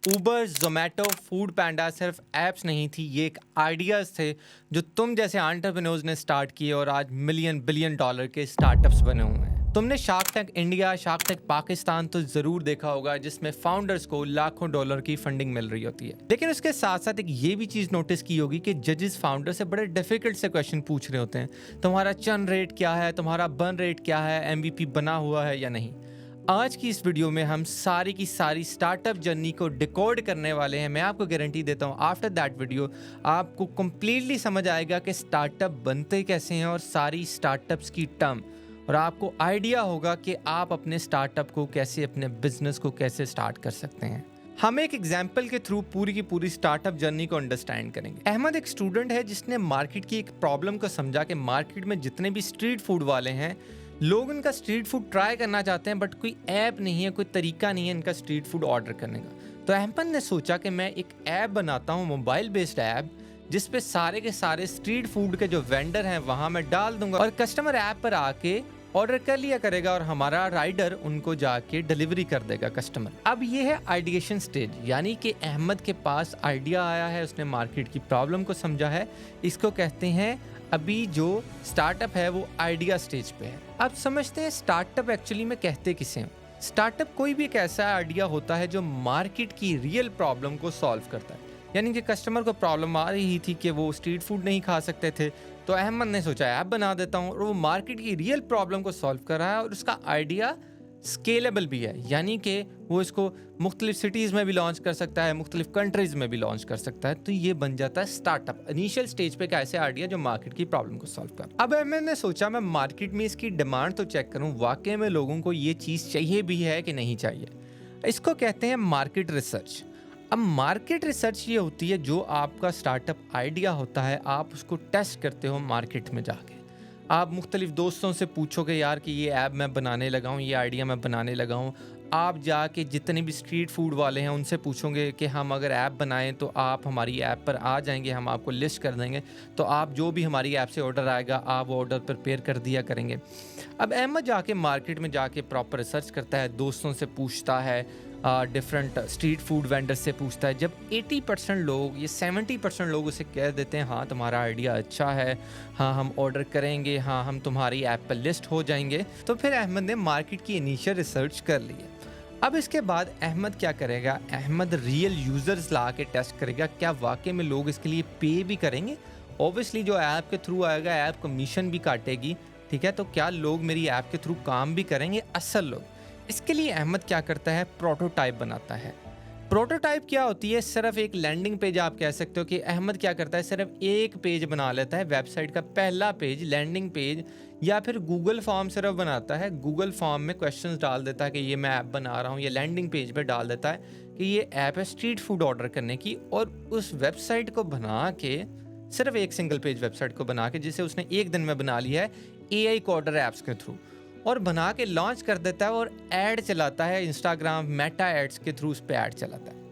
Uber, Zomato, food पांडा सिर्फ apps नहीं थी, ये एक आइडियाज़ थे जो तुम जैसे एंटरप्रेन्योर्स ने स्टार्ट किए और आज मिलियन बिलियन डॉलर के स्टार्टअप्स बने हुए हैं। तुमने shark tank India, shark tank Pakistan तो ज़रूर देखा होगा, जिसमें फाउंडर्स को लाखों डॉलर की फंडिंग मिल रही होती है। लेकिन उसके साथ साथ एक ये भी चीज़ नोटिस की होगी कि जजेस फाउंडर से बड़े डिफिकल्ट से क्वेश्चन पूछ रहे होते हैं। तुम्हारा चर्न रेट क्या है, तुम्हारा बर्न रेट क्या है, एमवीपी बना हुआ है या नहीं। आज की इस वीडियो में हम सारी की सारी स्टार्टअप जर्नी को डिकोड करने वाले हैं। मैं आपको गारंटी देता हूं आफ्टर दैट वीडियो आपको कंप्लीटली समझ आएगा कि स्टार्टअप बनते कैसे हैं और सारी स्टार्टअप्स की टर्म, और आपको आइडिया होगा कि आप अपने स्टार्टअप को कैसे, अपने बिजनेस को कैसे स्टार्ट कर सकते हैं। हम एक एग्जाम्पल के थ्रू पूरी की पूरी स्टार्टअप जर्नी को अंडरस्टैंड करेंगे। अहमद एक स्टूडेंट है जिसने मार्केट की एक प्रॉब्लम को समझा कि मार्केट में जितने भी स्ट्रीट फूड वाले हैं, लोग इनका स्ट्रीट फूड ट्राई करना चाहते हैं, बट कोई ऐप नहीं है, कोई तरीका नहीं है इनका स्ट्रीट फूड ऑर्डर करने का। तो अहमद ने सोचा कि मैं एक ऐप बनाता हूँ, मोबाइल बेस्ड ऐप, जिस पे सारे के सारे स्ट्रीट फूड के जो वेंडर हैं वहाँ मैं डाल दूंगा और कस्टमर ऐप पर आके ऑर्डर कर लिया करेगा और हमारा राइडर उनको जाके डिलीवरी कर देगा कस्टमर। अब ये है आइडिएशन स्टेज, यानी कि अहमद के पास आइडिया आया है, उसने मार्केट की प्रॉब्लम को समझा है। इसको कहते हैं अभी जो स्टार्टअप है वो आइडिया स्टेज पे है। अब समझते हैं स्टार्टअप एक्चुअली में कहते किसे हैं। स्टार्टअप कोई भी एक ऐसा आइडिया होता है जो मार्केट की रियल प्रॉब्लम को सॉल्व करता है। यानी कि कस्टमर को प्रॉब्लम आ रही थी कि वो स्ट्रीट फूड नहीं खा सकते थे, तो अहमद ने सोचा ऐप बना देता हूँ, और वो मार्केट की रियल प्रॉब्लम को सॉल्व कर रहा है और उसका आइडिया स्केलेबल भी है, यानी कि वो इसको मुख्तलिफ सिटीज़ में भी लॉन्च कर सकता है, मुख्तलिफ कंट्रीज़ में भी लॉन्च कर सकता है। तो ये बन जाता है स्टार्टअप इनिशियल स्टेज पे का ऐसे आइडिया जो मार्केट की प्रॉब्लम को सॉल्व कर। अब मैंने सोचा मैं मार्केट में इसकी डिमांड तो चेक करूँ, वाकई में लोगों को ये चीज़ चाहिए भी है कि नहीं चाहिए। इसको कहते हैं मार्केट रिसर्च। अब मार्केट रिसर्च ये होती है जो आपका स्टार्टअप आइडिया होता है, आप उसको टेस्ट करते हो मार्केट में जाके। आप मुख्तलिफ दोस्तों से पूछोगे यार कि ये ऐप मैं बनाने लगा हूँ, ये आइडिया मैं बनाने लगा हूँ। आप जाके जितने भी स्ट्रीट फूड वाले हैं उनसे पूछोगे कि हम अगर ऐप बनाएं तो आप हमारी ऐप पर आ जाएंगे, हम आपको लिस्ट कर देंगे, तो आप जो भी हमारी ऐप से ऑर्डर आएगा आप वो ऑर्डर प्रिपेयर कर दिया करेंगे। अब अहमद जाके मार्केट में जाके प्रॉपर रिसर्च करता है, दोस्तों से पूछता है, डिफरेंट स्ट्रीट फूड वेंडर से पूछता है। जब 80% लोग, ये 70% लोग उसे कह देते हैं हाँ तुम्हारा आइडिया अच्छा है, हाँ हम ऑर्डर करेंगे, हाँ हम तुम्हारी ऐप पर लिस्ट हो जाएंगे, तो फिर अहमद ने मार्केट की इनिशियल रिसर्च कर ली है। अब इसके बाद अहमद क्या करेगा, अहमद रियल यूज़र्स ला के टेस्ट करेगा क्या वाकई में लोग इसके लिए पे भी करेंगे। ऑब्वियसली जो ऐप के थ्रू आएगा ऐप कमीशन भी काटेगी, ठीक है, तो क्या लोग मेरी ऐप के थ्रू काम भी करेंगे असल लोग। इसके लिए अहमद क्या करता है, प्रोटोटाइप बनाता है। प्रोटोटाइप क्या होती है, सिर्फ एक लैंडिंग पेज आप कह सकते हो कि अहमद क्या करता है, सिर्फ एक पेज बना लेता है, वेबसाइट का पहला पेज, लैंडिंग पेज, या फिर गूगल फॉर्म सिर्फ बनाता है। गूगल फॉर्म में क्वेश्चंस डाल देता है कि ये मैं ऐप बना रहा हूँ, या लैंडिंग पेज पे डाल देता है कि ये ऐप है स्ट्रीट फूड ऑर्डर करने की, और उस वेबसाइट को बना के, सिर्फ एक सिंगल पेज वेबसाइट को बना के, जिसे उसने एक दिन में बना लिया है AI कोडर ऐप्स के थ्रू, और बना के लॉन्च कर देता है और ऐड चलाता है इंस्टाग्राम मेटा एड्स के थ्रू, उस पर ऐड चलाता है।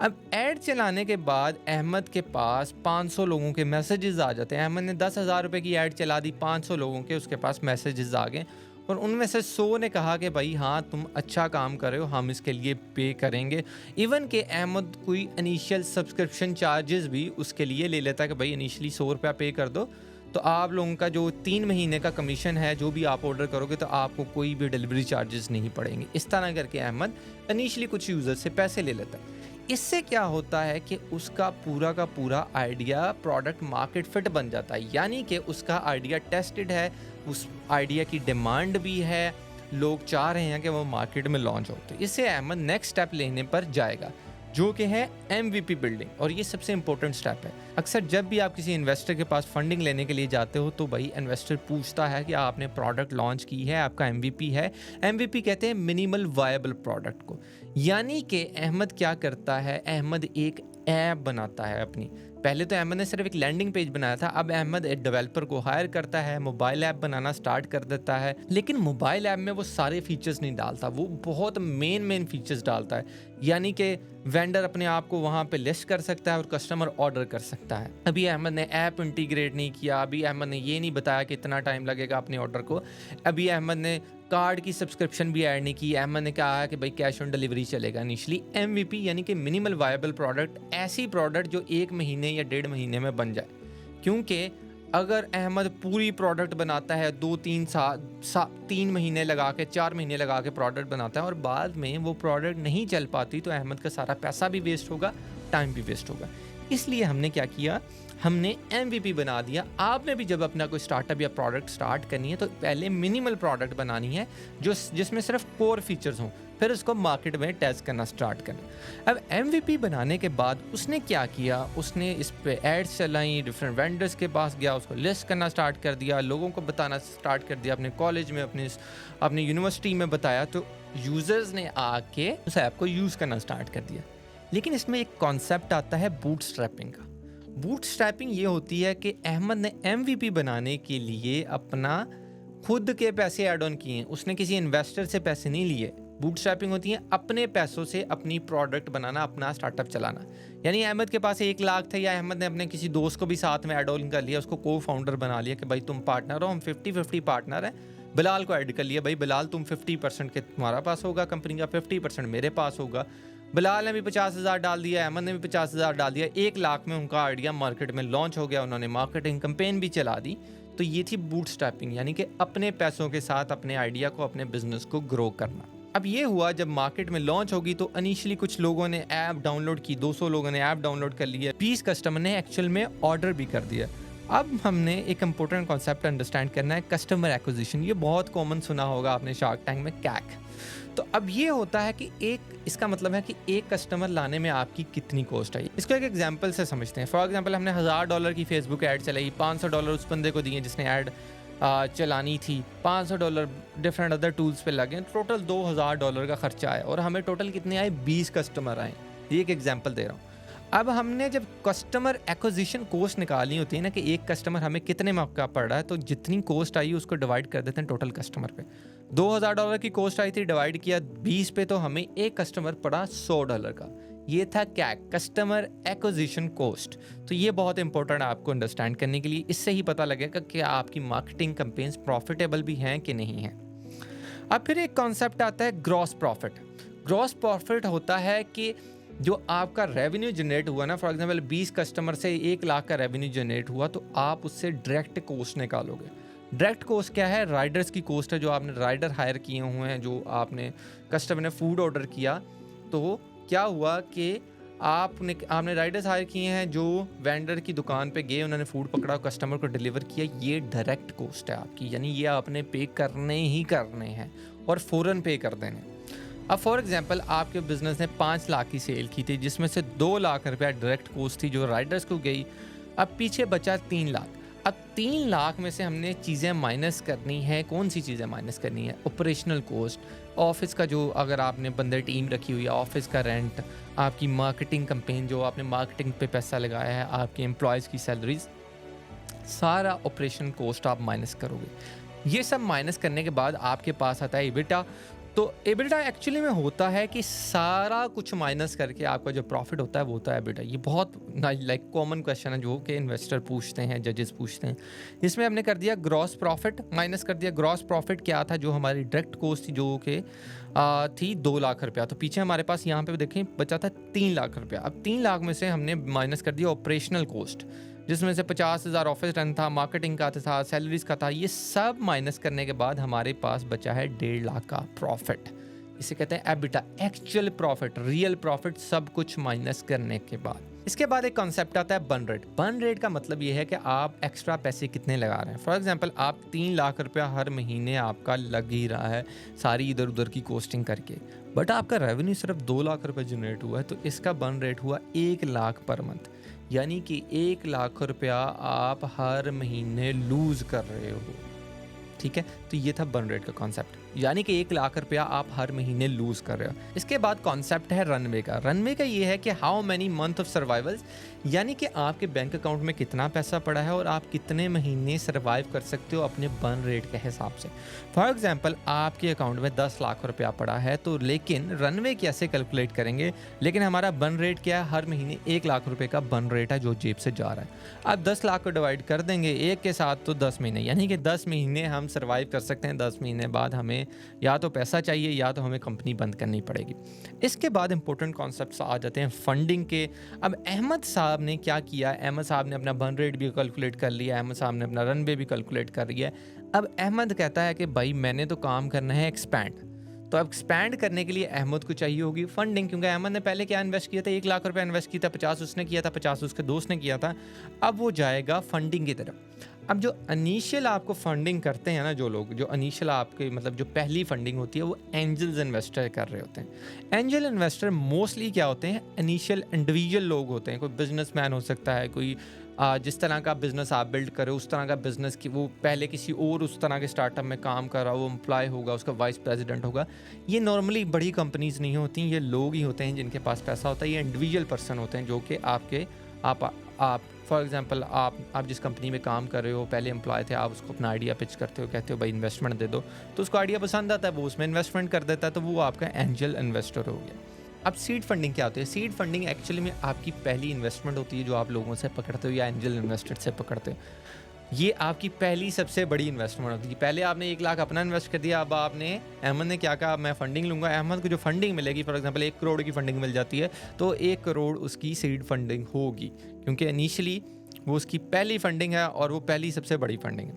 अब ऐड चलाने के बाद अहमद के पास 500 लोगों के मैसेजेस आ जाते हैं। अहमद ने 10,000 रुपये की ऐड चला दी, 500 लोगों के उसके पास मैसेजेस आ गए, और उनमें से 100 ने कहा कि भाई हाँ तुम अच्छा काम कर रहे हो, हम इसके लिए पे करेंगे। इवन के अहमद कोई इनिशियल सब्सक्रिप्शन चार्जेस भी उसके लिए ले लेता है कि भाई इनिशियली 100 रुपया पे कर दो, तो आप लोगों का जो 3 महीने का कमीशन है, जो भी आप ऑर्डर करोगे तो आपको कोई भी डिलीवरी चार्जेस नहीं पड़ेंगे। इस तरह करके अहमद इनिशियली कुछ यूज़र से पैसे ले लेता है। इससे क्या होता है कि उसका पूरा का पूरा आइडिया प्रोडक्ट मार्केट फिट बन जाता है, यानी कि उसका आइडिया टेस्टेड है, उस आइडिया की डिमांड भी है, लोग चाह रहे हैं कि वो मार्केट में लॉन्च हो। तो इससे अहमद नेक्स्ट स्टेप लेने पर जाएगा, जो कि है MVP बिल्डिंग, और ये सबसे इंपॉर्टेंट स्टेप है। अक्सर जब भी आप किसी इन्वेस्टर के पास फंडिंग लेने के लिए जाते हो तो भाई इन्वेस्टर पूछता है कि आपने प्रोडक्ट लॉन्च की है, आपका MVP है। MVP कहते हैं मिनिमल वायबल प्रोडक्ट को, यानी कि अहमद क्या करता है, अहमद एक ऐप बनाता है अपनी। पहले तो अहमद ने सिर्फ एक लैंडिंग पेज बनाया था, अब अहमद एक डेवलपर को हायर करता है, मोबाइल ऐप बनाना स्टार्ट कर देता है। लेकिन मोबाइल ऐप में वो सारे फीचर्स नहीं डालता, वो बहुत मेन फीचर्स डालता है, यानी कि वेंडर अपने आप को वहाँ पे लिस्ट कर सकता है और कस्टमर ऑर्डर कर सकता है। अभी अहमद ने ऐप इंटीग्रेट नहीं किया, अभी अहमद ने ये नहीं बताया कि इतना टाइम लगेगा अपने ऑर्डर को, अभी अहमद ने कार्ड की सब्सक्रिप्शन भी ऐड नहीं की। अहमद ने कहा कि भाई कैश ऑन डिलीवरी चलेगा। इनिशियली MVP यानी कि मिनिमल वायबल प्रोडक्ट, ऐसी प्रोडक्ट जो 1 महीने या 1.5 महीने में बन जाए, क्योंकि अगर अहमद पूरी प्रोडक्ट बनाता है 3 महीने लगा के, 4 महीने लगा के प्रोडक्ट बनाता है और बाद में वो प्रोडक्ट नहीं चल पाती, तो अहमद का सारा पैसा भी वेस्ट होगा, टाइम भी वेस्ट होगा। इसलिए हमने क्या किया, हमने MVP बना दिया। आपने भी जब अपना कोई स्टार्टअप या प्रोडक्ट स्टार्ट करनी है तो पहले मिनिमल प्रोडक्ट बनानी है जिसमें सिर्फ कोर फीचर्स हों, फिर उसको मार्केट में टेस्ट करना स्टार्ट करना। अब MVP बनाने के बाद उसने क्या किया, उसने इस पे एड्स चलाई, डिफरेंट वेंडर्स के पास गया, उसको लिस्ट करना स्टार्ट कर दिया, लोगों को बताना स्टार्ट कर दिया, अपने कॉलेज में, अपनी यूनिवर्सिटी में बताया, तो यूज़र्स ने आके उस ऐप को यूज़ करना स्टार्ट कर दिया। लेकिन इसमें एक कॉन्सेप्ट आता है बूटस्ट्रैपिंग का। बूटस्ट्रैपिंग ये होती है कि अहमद ने MVP बनाने के लिए अपना खुद के पैसे ऐड ऑन किए, उसने किसी इन्वेस्टर से पैसे नहीं लिए। बूटस्ट्रैपिंग होती है अपने पैसों से अपनी प्रोडक्ट बनाना, अपना स्टार्टअप चलाना। यानी अहमद के पास 1 लाख था, या अहमद ने अपने किसी दोस्त को भी साथ में ऐड ऑन कर लिया, उसको को फाउंडर बना लिया कि भाई तुम पार्टनर हो, हम 50-50 पार्टनर हैं। बिलाल को ऐड कर लिया, भाई बिलाल तुम 50% के तुम्हारा पास होगा कंपनी का, 50% मेरे पास होगा। बिलाल ने भी 50,000 डाल दिया, अहमद ने भी 50,000 डाल दिया। 1 लाख में उनका आइडिया मार्केट में लॉन्च हो गया, उन्होंने मार्केटिंग कैंपेन भी चला दी। तो ये थी बूटस्ट्रैपिंग, यानी कि अपने पैसों के साथ अपने आइडिया को, अपने बिजनेस को ग्रो करना। अब ये हुआ जब मार्केट में लॉन्च होगी तो इनिशियली कुछ लोगों ने ऐप डाउनलोड की, 200 लोगों ने ऐप डाउनलोड कर लिया, 20 कस्टमर ने एक्चुअल में ऑर्डर भी कर दिया। अब हमने एक इंपॉर्टेंट कॉन्सेप्ट अंडरस्टैंड करना है, कस्टमर एक्विजिशन। ये बहुत कॉमन सुना होगा आपने शार्क टैंक में, कैक। तो अब ये होता है कि इसका मतलब है कि एक कस्टमर लाने में आपकी कितनी कॉस्ट आई। इसको एक एग्जांपल से समझते हैं। फॉर एग्जांपल हमने $1000 की फेसबुक ऐड चलाई, $500 उस बंदे को दिए जिसने ऐड चलानी थी, $500 डिफरेंट अदर टूल्स पे लगे, टोटल $2000 का खर्चा आया और हमें टोटल कितने आए, 20 कस्टमर आए। ये एक एग्जांपल दे रहा हूँ। अब हमने जब कस्टमर एक्विजिशन कॉस्ट निकालनी होती है ना, कि एक कस्टमर हमें कितने में का पड़ रहा है, तो जितनी कॉस्ट आई उसको डिवाइड कर देते हैं टोटल कस्टमर पे। $2000 की कॉस्ट आई थी, डिवाइड किया 20 पे, तो हमें एक कस्टमर पड़ा $100 का। ये था कैक, कस्टमर एक्विजिशन कॉस्ट। तो ये बहुत इंपॉर्टेंट है आपको अंडरस्टैंड करने के लिए। इससे ही पता लगेगा कि आपकी मार्केटिंग कैंपेन्स प्रॉफिटेबल भी हैं कि नहीं हैं। अब फिर एक कॉन्सेप्ट आता है ग्रॉस प्रॉफिट। ग्रॉस प्रॉफिट होता है कि जो आपका रेवेन्यू जनरेट हुआ ना, फॉर एग्जांपल 20 कस्टमर से 1 लाख का रेवेन्यू जनरेट हुआ, तो आप उससे डायरेक्ट कॉस्ट निकालोगे। डायरेक्ट कॉस्ट क्या है, राइडर्स की कॉस्ट है, जो आपने राइडर हायर किए हुए हैं, जो आपने कस्टमर ने फूड ऑर्डर किया, तो क्या हुआ कि आपने राइडर्स हायर किए हैं जो वेंडर की दुकान पे गए, उन्होंने फूड पकड़ा, कस्टमर को डिलीवर किया। ये डायरेक्ट कॉस्ट है आपकी, यानी ये आपने पे करने ही करने हैं और फ़ौरन पे कर देने। अब फॉर एग्जांपल आपके बिजनेस ने 5 लाख की सेल की थी, जिसमें से 2 लाख रुपया डायरेक्ट कॉस्ट थी जो राइडर्स को गई। अब पीछे बचा 3 लाख। अब 3 लाख में से हमने चीज़ें माइनस करनी है। कौन सी चीज़ें माइनस करनी है, ऑपरेशनल कॉस्ट, ऑफिस का जो अगर आपने बंदे टीम रखी हुई है, ऑफिस का रेंट, आपकी मार्केटिंग कैंपेन जो आपने मार्केटिंग पे पैसा लगाया है, आपके एम्प्लॉयज़ की सैलरीज, सारा ऑपरेशन कॉस्ट आप माइनस करोगे। ये सब माइनस करने के बाद आपके पास आता है एबिटा। तो एबिटा एक्चुअली में होता है कि सारा कुछ माइनस करके आपका जो प्रॉफिट होता है वो होता है एबिटा। ये बहुत लाइक कॉमन क्वेश्चन है जो कि इन्वेस्टर पूछते हैं, जजेस पूछते हैं। इसमें हमने कर दिया ग्रॉस प्रॉफिट, माइनस कर दिया। ग्रॉस प्रॉफिट क्या था, जो हमारी डायरेक्ट कॉस्ट थी, जो कि थी 2 लाख रुपया। तो पीछे हमारे पास यहाँ पे देखें बचा था 3 लाख रुपया। अब 3 लाख में से हमने माइनस कर दिया ऑपरेशनल कॉस्ट, जिसमें से 50,000 ऑफिस रन था, मार्केटिंग का था, सैलरीज का था। ये सब माइनस करने के बाद हमारे पास बचा है 1.5 लाख का प्रॉफिट। इसे कहते हैं EBITDA, actual profit, real profit, सब कुछ माइनस करने के बाद। इसके बाद एक कॉन्सेप्ट आता है बर्न रेट। बर्न रेट का मतलब ये है कि आप एक्स्ट्रा पैसे कितने लगा रहे हैं। फॉर एग्जांपल आप 3 लाख रुपया हर महीने आपका लग ही रहा है सारी इधर उधर की कॉस्टिंग करके, बट आपका रेवेन्यू सिर्फ 2 लाख रुपये जनरेट हुआ है, तो इसका बर्न रेट हुआ 1 लाख पर मंथ। यानी कि 1 लाख रुपया आप हर महीने लूज़ कर रहे हो। ठीक है, तो ये था बर्न रेट का कॉन्सेप्ट, यानी कि 1 लाख रुपया आप हर महीने लूज कर रहे हो। इसके बाद कॉन्सेप्ट है रनवे का। रनवे का ये है कि how many month of survivals, यानी कि आपके बैंक अकाउंट में कितना पैसा पड़ा है और आप कितने महीने सर्वाइव कर सकते हो अपने बर्न रेट के हिसाब से। फॉर एग्जांपल आपके अकाउंट में 10 लाख रुपया पड़ा है, तो लेकिन रनवे कैसे कैलकुलेट करेंगे, लेकिन हमारा बर्न रेट क्या है, हर महीने 1 लाख रुपये का बर्न रेट है जो जेब से जा रहा है। अब 10 लाख को डिवाइड कर देंगे 1 के साथ, तो 10 महीने, यानी कि 10 महीने हम सर्वाइव कर सकते हैं। 10 महीने बाद हमें हमें या तो पैसा चाहिए या तो हमें कंपनी बंद करनी पड़ेगी। इसके बाद इंपॉर्टेंट कॉन्सेप्ट्स आ जाते हैं फंडिंग के। अब अहमद साहब ने क्या किया, अहमद साहब ने अपना बर्न रेट भी कैलकुलेट कर लिया, अहमद साहब ने अपना रनवे भी कैलकुलेट कर लिया है। अब अहमद कहता है कि भाई मैंने तो काम करना है एक्सपैंड। तो अब एक्सपैंड करने के लिए अहमद को चाहिए होगी फंडिंग, क्योंकि अहमद ने पहले क्या इन्वेस्ट किया था, 1 लाख रुपए इन्वेस्ट किया था, 50 उसने किया था, 50 उसके दोस्त ने किया था। अब वो जाएगा फंडिंग की तरफ। अब जो इनिशियल आपको फंडिंग करते हैं ना, जो लोग जो इनिशियल आपके मतलब जो पहली फंडिंग होती है वो एंजल्स इन्वेस्टर कर रहे होते हैं। एंजल इन्वेस्टर मोस्टली क्या होते हैं, इनिशियल इंडिविजुअल लोग होते हैं। कोई बिजनेसमैन हो सकता है, कोई जिस तरह का बिज़नेस आप बिल्ड करो उस तरह का बिज़नेस की वो पहले किसी और उस तरह के स्टार्टअप में काम कर रहा हो, वो एम्प्लॉय होगा, उसका वाइस प्रेसिडेंट होगा। ये नॉर्मली बड़ी कंपनीज़ नहीं होती, ये लोग ही होते हैं जिनके पास पैसा होता है। ये इंडिविजुअल पर्सन होते हैं जो कि आप फॉर एग्जांपल आप जिस कंपनी में काम कर रहे हो, पहले एम्प्लॉय थे, आप उसको अपना आइडिया पिच करते हो, कहते हो भाई इन्वेस्टमेंट दे दो, तो उसको आइडिया पसंद आता है, वो उसमें इन्वेस्टमेंट कर देता है, तो वो आपका एंजल इन्वेस्टर हो गया। अब सीड फंडिंग क्या होती है? सीड फंडिंग एक्चुअली में आपकी पहली इन्वेस्टमेंट होती है जो आप लोगों से पकड़ते हो या एंजल इन्वेस्टर से पकड़ते हो। ये आपकी पहली सबसे बड़ी इन्वेस्टमेंट होती है। पहले आपने 1 लाख अपना इन्वेस्ट कर दिया, अब आपने अहमद ने क्या कहा, मैं फंडिंग लूँगा। अहमद को जो फंडिंग मिलेगी, फॉर एग्जांपल 1 करोड़ की फंडिंग मिल जाती है, तो 1 करोड़ उसकी सीड फंडिंग होगी, क्योंकि इनिशियली वो उसकी पहली फंडिंग है और वो पहली सबसे बड़ी फंडिंग है।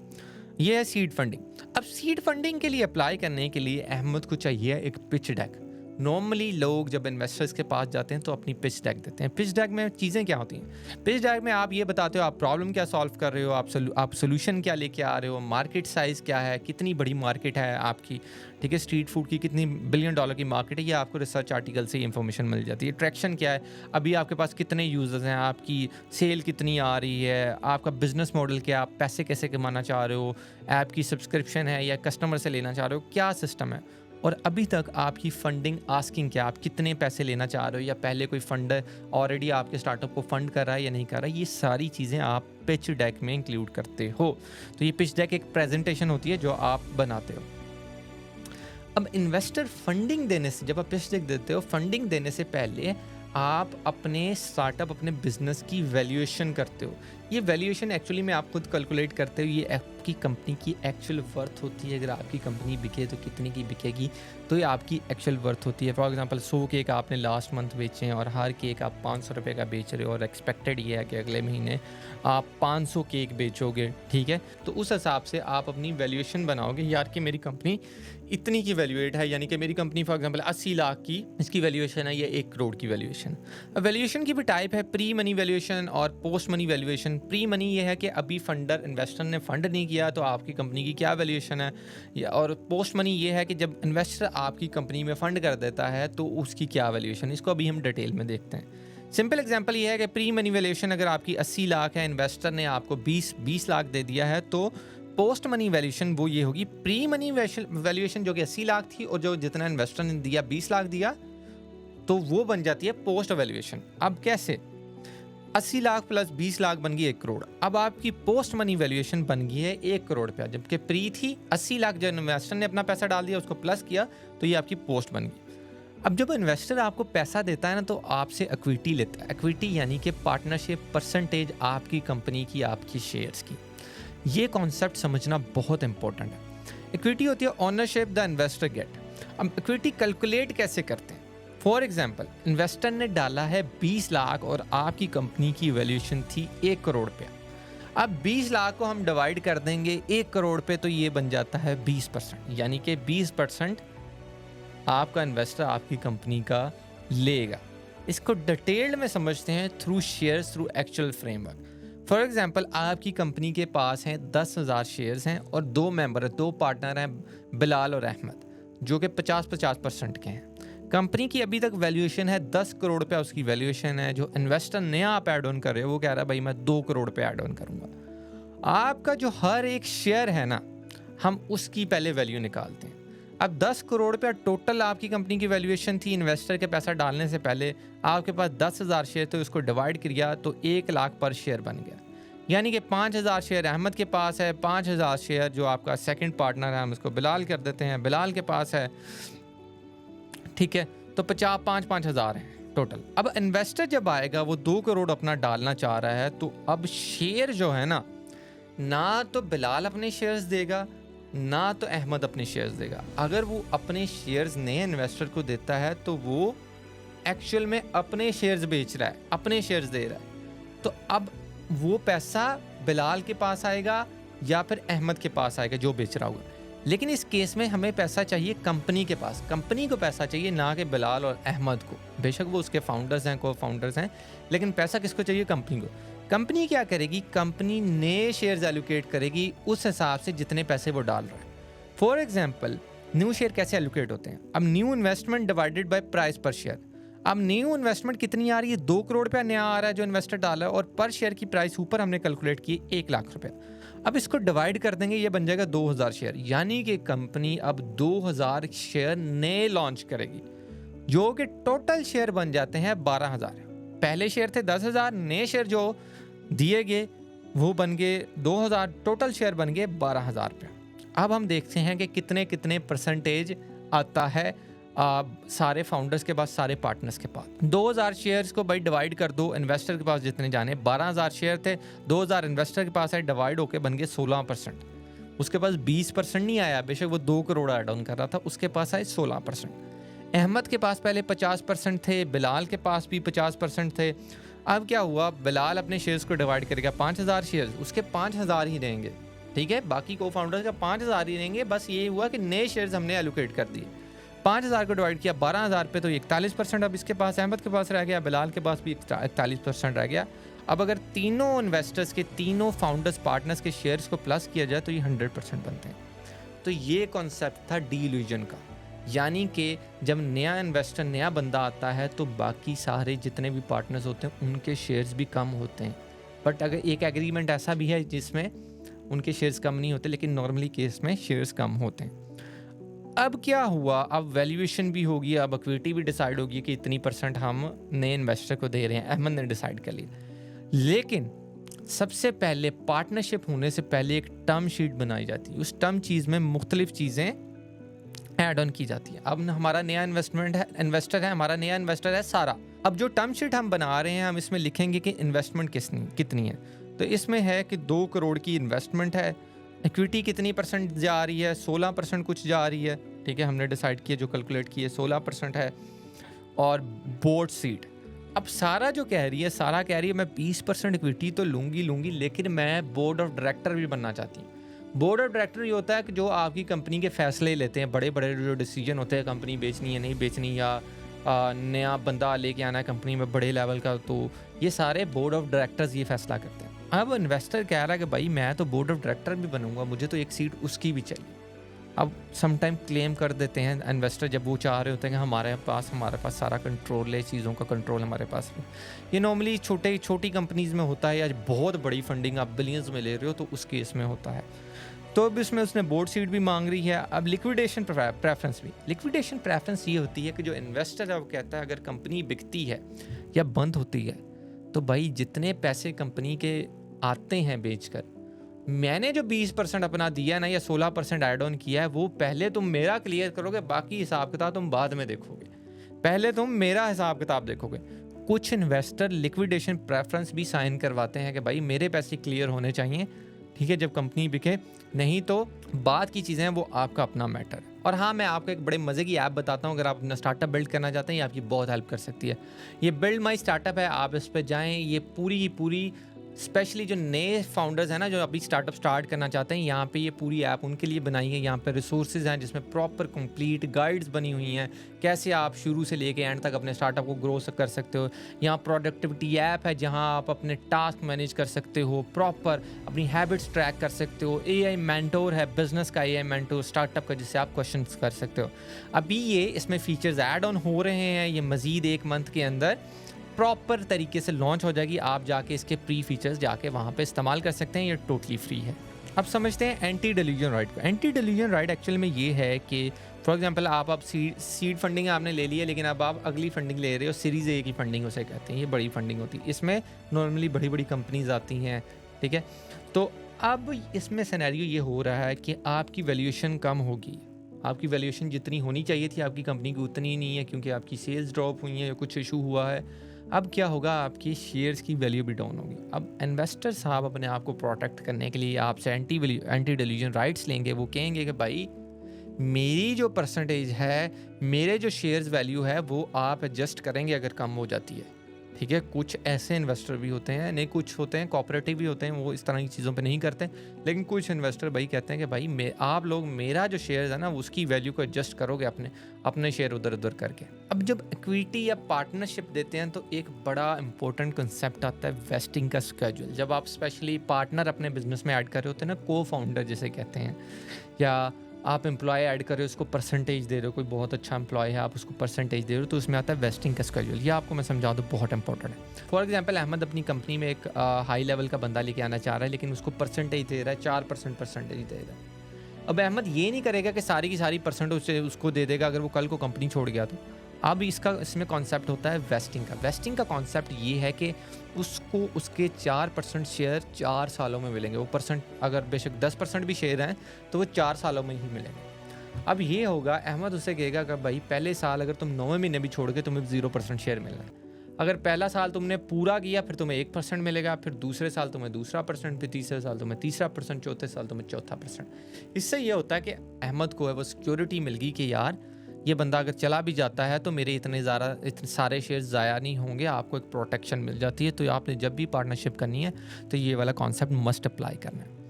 ये है सीड फंडिंग। अब सीड फंडिंग के लिए अप्लाई करने के लिए अहमद को चाहिए एक पिच डेक। नॉर्मली लोग जब इन्वेस्टर्स के पास जाते हैं तो अपनी पिच डेक देते हैं। पिच डेक में चीज़ें क्या होती हैं? पिच डेक में आप ये बताते हो आप प्रॉब्लम क्या सॉल्व कर रहे हो, आप सोल्यूशन क्या लेके आ रहे हो, मार्केट साइज़ क्या है, कितनी बड़ी मार्केट है आपकी, ठीक है, स्ट्रीट फूड की कितनी बिलियन डॉलर की मार्केट है, ये आपको रिसर्च आर्टिकल से इन्फॉर्मेशन मिल जाती है। ट्रैक्शन क्या है, अभी आपके पास कितने यूज़र्स हैं, आपकी सेल कितनी आ रही है, आपका बिजनेस मॉडल क्या, आप पैसे कैसे कमाना चाह रहे हो, ऐप की सब्सक्रिप्शन है या कस्टमर से लेना चाह रहे हो, क्या सिस्टम है, और अभी तक आपकी फंडिंग आस्किंग क्या, आप कितने पैसे लेना चाह रहे हो, या पहले कोई फंडर ऑलरेडी आपके स्टार्टअप को फंड कर रहा है या नहीं कर रहा है। ये सारी चीज़ें आप पिच डेक में इंक्लूड करते हो। तो ये पिच डेक एक प्रेजेंटेशन होती है जो आप बनाते हो। अब इन्वेस्टर फंडिंग देने से, जब आप पिच डेक देते हो, फंडिंग देने से पहले आप अपने स्टार्टअप, अपने बिजनेस की वैल्यूएशन करते हो। ये वैल्यूएशन एक्चुअली में आप खुद कैलकुलेट करते हो, ये आपकी कंपनी की एक्चुअल वर्थ होती है। अगर आपकी कंपनी बिके तो कितने की बिकेगी, तो ये आपकी एक्चुअल वर्थ होती है। फॉर एग्जांपल 100 केक आपने लास्ट मंथ बेचे हैं और हर केक आप 500 रुपये का बेच रहे हो और एक्सपेक्टेड ये है कि अगले महीने आप 500 केक बेचोगे, ठीक है, तो उस हिसाब से आप अपनी वैल्यूएशन बनाओगे यार कि मेरी कंपनी इतनी की वैल्यूएट है, यानी कि मेरी कंपनी फॉर एग्जांपल 80 लाख की इसकी वैल्यूएशन है, ये 1 करोड़ की वैल्यूएशन। अब वैल्यूएशन की भी टाइप है, प्री मनी वैल्यूएशन और post money valuation. Pre money ये है कि अभी फंडर इन्वेस्टर ने फंड नहीं किया तो आपकी कंपनी की क्या वैल्यूएशन है, और पोस्ट मनी ये है कि जब इन्वेस्टर आपकी कंपनी में फंड कर देता है तो उसकी क्या वैल्यूएशन। इसको अभी हम डिटेल में देखते हैं। सिंपल एग्जांपल ये है कि प्री मनी वैल्यूएशन अगर आपकी 80 लाख है, इन्वेस्टर ने आपको 20 लाख दे दिया है, तो पोस्ट मनी वैल्यूएशन वो ये होगी, प्री मनी वैल्यूएशन जो कि 80 लाख थी और जो जितना इन्वेस्टर ने दिया 20 लाख दिया, तो वो बन जाती है पोस्ट वैल्यूएशन। अब कैसे? 80 लाख प्लस 20 लाख बन गई 1 करोड़। अब आपकी पोस्ट मनी वैल्यूएशन बन गई है 1 करोड़ रुपया, जबकि प्री थी 80 लाख, जो इन्वेस्टर ने अपना पैसा डाल दिया उसको प्लस किया, तो ये आपकी पोस्ट बन गई। अब जब इन्वेस्टर आपको पैसा देता है ना, तो आपसे इक्विटी लेता है। इक्विटी यानी कि पार्टनरशिप परसेंटेज आपकी कंपनी की, आपकी शेयर्स की। ये कॉन्सेप्ट समझना बहुत इंपॉर्टेंट है। इक्विटी होती है ओनरशिप द इन्वेस्टर गेट। अब इक्विटी कैलकुलेट कैसे करते हैं? फॉर एग्जांपल इन्वेस्टर ने डाला है 20 लाख और आपकी कंपनी की वैल्यूएशन थी 1 करोड़ रुपया। अब 20 लाख को हम डिवाइड कर देंगे 1 करोड़ पे, तो ये बन जाता है 20%, यानी कि 20% आपका इन्वेस्टर आपकी कंपनी का लेगा। इसको डिटेल्ड में समझते हैं through shares, through actual framework. For example आपकी कंपनी के पास हैं 10,000 शेयर्स हैं और 2 मेंबर, 2 पार्टनर हैं, बिलाल और अहमद, जो कि 50% के हैं। कंपनी की अभी तक वैल्यूएशन है 10 करोड़ रुपया, उसकी वैल्यूएशन है। जो इन्वेस्टर नया आप ऐड ऑन कर रहे हो वो कह रहा है भाई मैं 2 करोड़ रुपये ऐड ऑन करूँगा। आपका जो हर एक शेयर है ना, हम उसकी पहले वैल्यू निकालते हैं। अब 10 करोड़ रुपया टोटल आपकी कंपनी की वैल्यूएशन थी। इन्वेस्टर के पैसा डालने से पहले आपके पास 10,000 शेयर थे, उसको डिवाइड किया तो 1 लाख पर शेयर बन गया। यानी कि 5,000 शेयर अहमद के पास है, 5,000 शेयर जो आपका सेकंड पार्टनर है, हम उसको बिलाल कर देते हैं, बिलाल के पास है, ठीक है, तो 5,000 है टोटल। अब इन्वेस्टर जब आएगा वो 2 करोड़ अपना डालना चाह रहा है, तो अब शेयर जो है ना तो बिलाल अपने शेयर्स देगा, ना तो अहमद अपने शेयर्स देगा। अगर वो अपने शेयर्स नए इन्वेस्टर को देता है तो वो एक्चुअल में अपने शेयर्स बेच रहा है, अपने शेयर्स दे रहा है। तो अब वो पैसा बिलाल के पास आएगा या फिर अहमद के पास आएगा जो बेच रहा होगा। लेकिन इस केस में हमें पैसा चाहिए कंपनी के पास, कंपनी को पैसा चाहिए, ना कि बिलाल और अहमद को। बेशक वो उसके फाउंडर्स हैं, को फाउंडर्स हैं, लेकिन पैसा किसको चाहिए? कंपनी को। कंपनी क्या करेगी? कंपनी नए शेयर्स एलोकेट करेगी उस हिसाब से जितने पैसे वो डाल रहा है। फॉर एग्जाम्पल, न्यू शेयर कैसे एलोकेट होते हैं? अब new investment divided by price पर शेयर। अब न्यू इन्वेस्टमेंट कितनी आ रही है? 2 करोड़ रुपया नया आ रहा है जो इन्वेस्टर डाला है, और पर शेयर की प्राइस ऊपर हमने कैलकुलेट की 1 लाख रुपया। अब इसको डिवाइड कर देंगे, ये बन जाएगा 2000 शेयर, यानी कि कंपनी अब 2000 शेयर नए लॉन्च करेगी, जो कि टोटल शेयर बन जाते हैं 12000। पहले शेयर थे 10000, नए शेयर जो दिए गए वो बन गए 2000, टोटल शेयर बन गए 12000 रुपये। अब हम देखते हैं कि कितने कितने परसेंटेज आता है सारे फाउंडर्स के पास, सारे पार्टनर्स के पास। 2000 शेयर्स को भाई डिवाइड कर दो, इन्वेस्टर के पास जितने जाने, 12000 शेयर थे, 2000 इन्वेस्टर के पास है, डिवाइड होके बन गए 16%। उसके पास 20% नहीं आया, बेशक वो 2 करोड़ ऐड ऑन कर रहा था, उसके पास आए 16%। अहमद के पास पहले 50% थे, बिलाल के पास भी 50% थे। अब क्या हुआ? बिलाल अपने शेयर्स को डिवाइड करेगा, 5000 शेयर्स, उसके 5000 ही रहेंगे, ठीक है, बाकी को फाउंडर्स का 5000 ही रहेंगे। बस ये हुआ कि नए शेयर्स हमने एलोकेट कर दिए, 5000 को डिवाइड किया 12000 पे, तो 41% अब इसके पास, अहमद के पास रह गया, बिलाल के पास भी 41% रह गया। अब अगर तीनों इन्वेस्टर्स के, तीनों फाउंडर्स पार्टनर्स के शेयर्स को प्लस किया जाए तो ये 100% बनते हैं। तो ये कॉन्सेप्ट था डिल्यूजन का, यानी कि जब नया इन्वेस्टर, नया बंदा आता है तो बाकी सारे जितने भी पार्टनर्स होते हैं उनके शेयर्स भी कम होते हैं। बट अगर एक एग्रीमेंट ऐसा भी है जिसमें उनके शेयर्स कम नहीं होते, लेकिन नॉर्मली केस में शेयर्स कम होते हैं। अब क्या हुआ? अब वैल्यूएशन भी होगी, अब इक्विटी भी डिसाइड होगी कि इतनी % हम नए इन्वेस्टर को दे रहे हैं, अहमद ने डिसाइड कर लिया। लेकिन सबसे पहले पार्टनरशिप होने से पहले एक टर्म शीट बनाई जाती है, उस टर्म चीज़ में मुख्तलिफ चीज़ें ऐड ऑन की जाती है। अब हमारा नया इन्वेस्टर है, हमारा नया इन्वेस्टर है सारा। अब जो टर्म शीट हम बना रहे हैं, हम इसमें लिखेंगे कि इन्वेस्टमेंट कितनी है। तो इसमें है कि 2 करोड़ की इन्वेस्टमेंट है, इक्विटी कितनी % जा रही है? 16% कुछ जा रही है, ठीक है, हमने डिसाइड किया, जो कैलकुलेट किए 16% है। और बोर्ड सीट, अब सारा जो कह रही है, सारा कह रही है मैं 20% इक्विटी तो लूँगी, लेकिन मैं बोर्ड ऑफ डायरेक्टर भी बनना चाहती हूँ। बोर्ड ऑफ डायरेक्टर ये होता है कि जो आपकी कंपनी के फैसले लेते हैं, बड़े बड़े जो डिसीजन होते हैं, कंपनी बेचनी है नहीं बेचनी, या नया बंदा लेके आना है कंपनी में बड़े लेवल का, तो ये सारे बोर्ड ऑफ डायरेक्टर्स ये फैसला करते हैं। अब इन्वेस्टर कह रहा है कि भाई मैं तो बोर्ड ऑफ डायरेक्टर भी बनूंगा, मुझे तो एक सीट उसकी भी चाहिए। अब समटाइम क्लेम कर देते हैं इन्वेस्टर, जब वो चाह रहे होते हैं कि हमारे पास सारा कंट्रोल है, चीज़ों का कंट्रोल हमारे पास है। ये नॉर्मली छोटी कंपनीज़ में होता है, या बहुत बड़ी फंडिंग आप बिलियंस में ले रहे हो तो उस केस में होता है। तो अब इसमें उसने बोर्ड सीट भी मांग रही है। अब लिक्विडेशन प्रेफरेंस भी, लिक्विडेशन प्रेफरेंस ये होती है कि जो इन्वेस्टर है वो कहता है अगर कंपनी बिकती है या बंद होती है तो भाई जितने पैसे कंपनी के आते हैं बेचकर, मैंने जो 20% अपना दिया ना या 16% ऐड ऑन किया है, वो पहले तुम मेरा क्लियर करोगे, बाकी हिसाब किताब तुम बाद में देखोगे, पहले तुम मेरा हिसाब किताब देखोगे। कुछ इन्वेस्टर लिक्विडेशन प्रेफरेंस भी साइन करवाते हैं कि भाई मेरे पैसे क्लियर होने चाहिए, ठीक है, जब कंपनी बिके, नहीं तो बाद की चीज़ें हैं वो आपका अपना मैटर। और हाँ, मैं आपको एक बड़े मज़े की ऐप बताता हूँ, अगर आप अपना स्टार्टअप बिल्ड करना चाहते हैं, ये आपकी बहुत हेल्प कर सकती है। ये बिल्ड माई स्टार्टअप है, आप इस पर जाएँ। ये पूरी स्पेशली जो नए फाउंडर्स हैं ना, जो अभी स्टार्टअप स्टार्ट करना चाहते हैं, यहाँ पे ये पूरी ऐप उनके लिए बनाई है। यहाँ पे रिसोर्सेज हैं जिसमें प्रॉपर कंप्लीट गाइड्स बनी हुई हैं, कैसे आप शुरू से लेके एंड तक अपने स्टार्टअप को ग्रो कर सकते हो। यहाँ प्रोडक्टिविटी ऐप है जहाँ आप अपने टास्क मैनेज कर सकते हो, प्रॉपर अपनी हैबिट्स ट्रैक कर सकते हो। AI मेंटोर है, बिजनेस का AI मेंटोर, स्टार्टअप का, जिससे आप क्वेश्चन कर सकते हो। अभी ये इसमें फीचर्स ऐड ऑन हो रहे हैं, ये मज़ीद 1 मंथ के अंदर प्रॉपर तरीके से लॉन्च हो जाएगी। आप जाके इसके प्री फीचर्स जाके वहाँ पे इस्तेमाल कर सकते हैं, ये टोटली फ्री है। अब समझते हैं एंटी डिल्यूजन राइट को। एंटी डिल्यूजन राइट एक्चुअल में ये है कि फॉर एग्जांपल आप सीड फंडिंग आपने ले ली है, लेकिन अब आप अगली फंडिंग ले रहे हो, सीरीज़ A की फंडिंग उसे कहते हैं, ये बड़ी फंडिंग होती है। इसमें नॉर्मली बड़ी कंपनीज आती हैं, ठीक है। तो अब इसमें सिनेरियो ये हो रहा है कि आपकी वैल्यूएशन कम होगी, आपकी वैल्यूएशन जितनी होनी चाहिए थी आपकी कंपनी की उतनी नहीं है, क्योंकि आपकी सेल्स ड्रॉप हुई है या कुछ इशू हुआ है। अब क्या होगा, आपकी शेयर्स की वैल्यू भी डाउन होगी। अब इन्वेस्टर साहब अपने आप को प्रोटेक्ट करने के लिए आपसे एंटी डिल्यूजन राइट्स लेंगे। वो कहेंगे कि भाई मेरी जो परसेंटेज है, मेरे जो शेयर्स वैल्यू है वो आप एडजस्ट करेंगे अगर कम हो जाती है, ठीक है। कुछ ऐसे इन्वेस्टर भी होते हैं, नहीं कुछ होते हैं कोऑपरेटिव भी होते हैं, वो इस तरह की चीज़ों पे नहीं करते। लेकिन कुछ इन्वेस्टर भाई कहते हैं कि भाई आप लोग मेरा जो शेयर्स है ना उसकी वैल्यू को एडजस्ट करोगे अपने शेयर उधर उधर करके। अब जब इक्विटी या पार्टनरशिप देते हैं तो एक बड़ा इंपॉर्टेंट कंसेप्ट आता है वेस्टिंग का स्केड्यूल। जब आप स्पेशली पार्टनर अपने बिजनेस में ऐड कर रहे होते हैं ना, को फाउंडर जिसे कहते हैं, या आप एम्प्लॉय ऐड कर रहे हो, उसको परसेंटेज दे रहे हो, कोई बहुत अच्छा एम्प्लॉय है आप उसको परसेंटेज दे रहे हो, तो उसमें आता है वेस्टिंग का स्केड्यूल। ये आपको मैं समझा दूँ, बहुत इंपॉर्टेंट है। फॉर एग्जांपल अहमद अपनी कंपनी में एक हाई लेवल का बंदा लेके आना चाह रहा है, लेकिन उसको परसेंटेज दे रहा है 4% परसेंटेज दे रहा है। अब अहमद ये नहीं करेगा कि सारी की सारी परसेंट उसको दे देगा अगर वो कल को कंपनी छोड़ गया तो। अब इसमें कॉन्सेप्ट होता है वेस्टिंग का। वेस्टिंग का कॉन्सेप्ट ये है कि उसको उसके 4% शेयर 4 सालों में मिलेंगे। वो परसेंट अगर बेशक 10% भी शेयर हैं तो वो 4 सालों में ही मिलेंगे। अब ये होगा, अहमद उससे कहेगा कि भाई पहले साल अगर तुम 9वें महीने भी छोड़ गए तुम्हें 0% शेयर मिलना है। अगर पहला साल तुमने पूरा किया फिर तुम्हें 1% मिलेगा, फिर दूसरे साल तुम्हें दूसरा परसेंट, फिर तीसरे साल तुम्हें तीसरा परसेंट, चौथे साल तुम्हें चौथा परसेंट। इससे ये होता है कि अहमद को है वो सिक्योरिटी मिल गई कि यार ये बंदा अगर चला भी जाता है तो मेरे इतने सारे शेयर्स ज़ाया नहीं होंगे। आपको एक प्रोटेक्शन मिल जाती है। तो आपने जब भी पार्टनरशिप करनी है तो ये वाला कॉन्सेप्ट मस्ट अप्लाई करना है।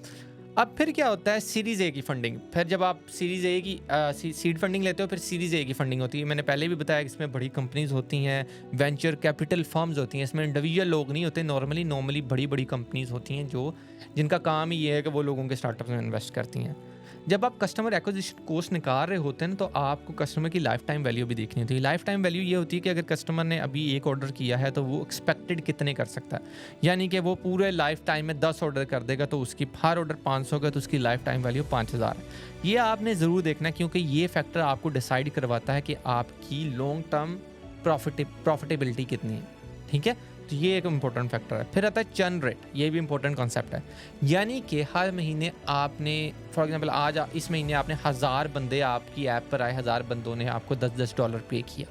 अब फिर क्या होता है, सीरीज़ ए की फंडिंग। फिर जब आप सीरीज़ ए की सीड फंडिंग लेते हो फिर सीरीज़ ए की फंडिंग होती है। मैंने पहले भी बताया कि इसमें बड़ी कंपनीज होती हैं, वेंचर कैपिटल फर्म्स होती हैं। इसमें इंडिविजुअल लोग नहीं होते, नॉर्मली बड़ी बड़ी कंपनीज होती हैं जो जिनका काम ही ये है कि वो लोगों के स्टार्टअप में इन्वेस्ट करती हैं। जब आप कस्टमर एक्विजिशन कॉस्ट निकाल रहे होते हैं ना तो आपको कस्टमर की लाइफ टाइम वैल्यू भी देखनी होती है। लाइफ टाइम वैल्यू ये होती है कि अगर कस्टमर ने अभी एक ऑर्डर किया है तो वो एक्सपेक्टेड कितने कर सकता है। यानी कि वो पूरे लाइफ टाइम में 10 ऑर्डर कर देगा तो उसकी हर ऑर्डर 500 का तो उसकी लाइफ टाइम वैल्यू 5000 है। ये आपने ज़रूर देखना है क्योंकि ये फैक्टर आपको डिसाइड करवाता है कि आपकी लॉन्ग टर्म प्रॉफिटेबिलिटी कितनी है, ठीक है। तो ये एक इम्पोर्टेंट फैक्टर है। फिर आता है चर्न रेट, ये भी इम्पोर्टेंट कॉन्सेप्ट है। यानी कि हर महीने आपने फॉर एग्जांपल आज इस महीने आपने 1000 बंदे आपकी ऐप पर आए, 1000 बंदों ने आपको $10 पे किया,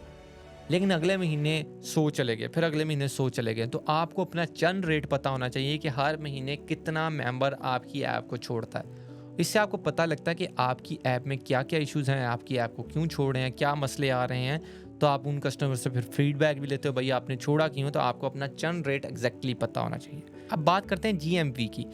लेकिन अगले महीने 100 चले गए, फिर अगले महीने 100 चले गए। तो आपको अपना चर्न रेट पता होना चाहिए कि हर महीने कितना मेंबर आपकी ऐप को छोड़ता है। इससे आपको पता लगता है कि आपकी ऐप में क्या क्या इश्यूज़ हैं, आपकी ऐप को क्यों छोड़ रहे हैं, क्या मसले आ रहे हैं। तो आप उन कस्टमर से फिर फीडबैक भी लेते हो, भाई आपने छोड़ा क्यों। तो आपको अपना चर्न रेट एग्जैक्टली पता होना चाहिए। अब बात करते हैं GMV की।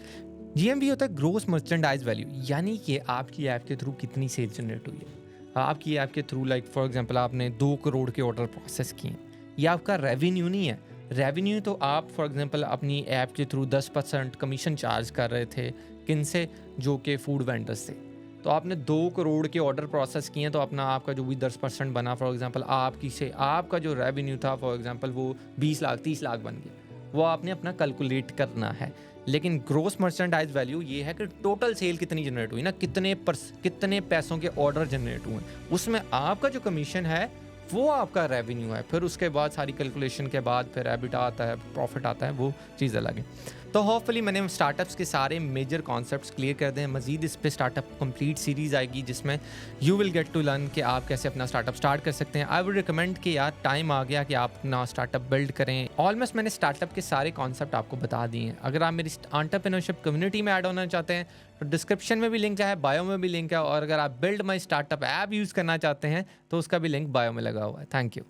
GMV होता है ग्रोस मर्चेंडाइज वैल्यू, यानी कि आपकी ऐप के थ्रू कितनी सेल जनरेट हुई है। आपकी ऐप के थ्रू लाइक फॉर एग्जांपल आपने 2 करोड़ के ऑर्डर प्रोसेस किए, ये आपका रेवेन्यू नहीं है। रेवेन्यू तो आप फॉर एग्जांपल अपनी ऐप के थ्रू 10% कमीशन चार्ज कर रहे थे, किन से, जो कि फूड वेंडर्स से। तो आपने 2 करोड़ के ऑर्डर प्रोसेस किए तो अपना आपका जो भी 10% बना फॉर एग्जांपल आपका जो रेवेन्यू था फॉर एग्जांपल वो 20 लाख 30 लाख बन गया, वो आपने अपना कैलकुलेट करना है। लेकिन ग्रोस मर्चेंडाइज वैल्यू ये है कि टोटल सेल कितनी जनरेट हुई ना, कितने पैसों के ऑर्डर जनरेट हुए, उसमें आपका जो कमीशन है वो आपका रेवेन्यू है। फिर उसके बाद सारी कैलकुलेशन के बाद फिर एबिटा आता है, प्रॉफिट आता है, वो चीज़ अलग है। तो होपफुली मैंने स्टार्टअप्स के सारे मेजर कॉन्सेप्ट्स क्लियर कर दें। मजीद इस पे स्टार्टअप कंप्लीट सीरीज़ आएगी जिसमें you will get to learn कि आप कैसे अपना स्टार्टअप स्टार्ट कर सकते हैं। आई वुड रिकमेंड कि यार टाइम आ गया कि आप अपना स्टार्टअप बिल्ड करें। ऑलमोस्ट मैंने स्टार्टअप के सारे कॉन्सेप्ट आपको बता दिए हैं। अगर आप मेरी एंटरप्रेन्योरशिप कम्युनिटी में ऐड होना चाहते हैं तो डिस्क्रिप्शन में भी लिंक है, बायो में भी लिंक है, और अगर आप build my startup app use करना चाहते हैं तो उसका भी लिंक बायो में लगा हुआ है। Thank you.